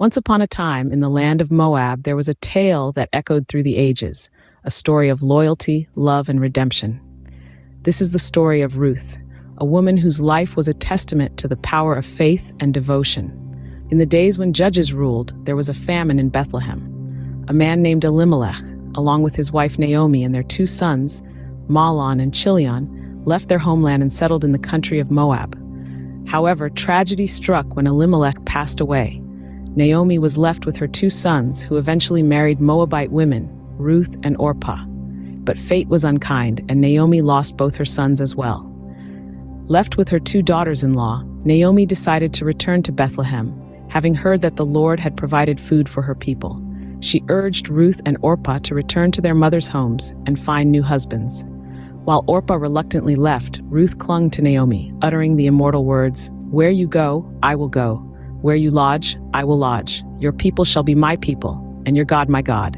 Once upon a time, in the land of Moab, there was a tale that echoed through the ages, a story of loyalty, love, and redemption. This is the story of Ruth, a woman whose life was a testament to the power of faith and devotion. In the days when judges ruled, there was a famine in Bethlehem. A man named Elimelech, along with his wife Naomi and their two sons, Mahlon and Chilion, left their homeland and settled in the country of Moab. However, tragedy struck when Elimelech passed away. Naomi was left with her two sons, who eventually married Moabite women, Ruth and Orpah. But fate was unkind, and Naomi lost both her sons as well. Left with her two daughters-in-law, Naomi decided to return to Bethlehem, having heard that the Lord had provided food for her people. She urged Ruth and Orpah to return to their mother's homes and find new husbands. While Orpah reluctantly left, Ruth clung to Naomi, uttering the immortal words, "Where you go, I will go. Where you lodge, I will lodge. Your people shall be my people, and your God my God."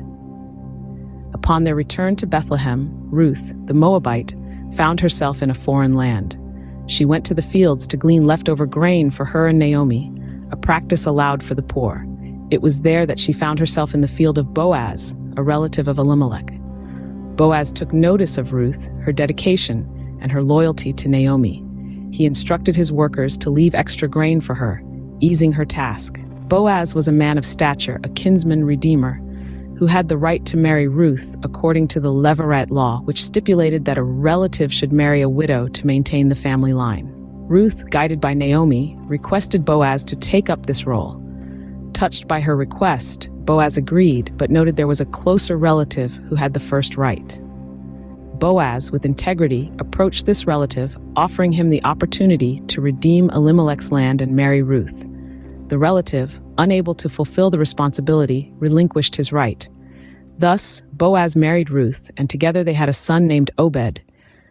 Upon their return to Bethlehem, Ruth, the Moabite, found herself in a foreign land. She went to the fields to glean leftover grain for her and Naomi, a practice allowed for the poor. It was there that she found herself in the field of Boaz, a relative of Elimelech. Boaz took notice of Ruth, her dedication, and her loyalty to Naomi. He instructed his workers to leave extra grain for her, easing her task. Boaz was a man of stature, a kinsman redeemer, who had the right to marry Ruth according to the Levirate law, which stipulated that a relative should marry a widow to maintain the family line. Ruth, guided by Naomi, requested Boaz to take up this role. Touched by her request, Boaz agreed, but noted there was a closer relative who had the first right. Boaz, with integrity, approached this relative, offering him the opportunity to redeem Elimelech's land and marry Ruth. The relative, unable to fulfill the responsibility, relinquished his right. Thus, Boaz married Ruth, and together they had a son named Obed,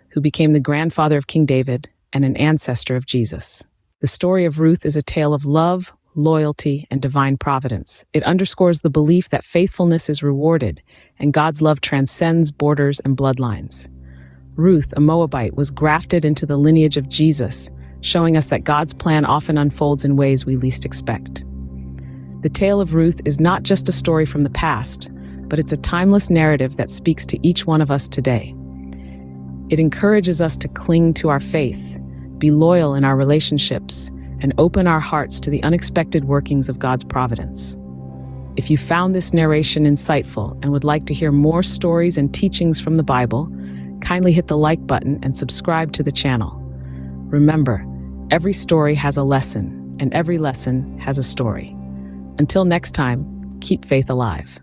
who became the grandfather of King David and an ancestor of Jesus. The story of Ruth is a tale of love, loyalty, and divine providence. It underscores the belief that faithfulness is rewarded, and God's love transcends borders and bloodlines. Ruth, a Moabite, was grafted into the lineage of Jesus, showing us that God's plan often unfolds in ways we least expect. The tale of Ruth is not just a story from the past, but it's a timeless narrative that speaks to each one of us today. It encourages us to cling to our faith, be loyal in our relationships, and open our hearts to the unexpected workings of God's providence. If you found this narration insightful and would like to hear more stories and teachings from the Bible, kindly hit the like button and subscribe to the channel. Remember, every story has a lesson, and every lesson has a story. Until next time, keep faith alive.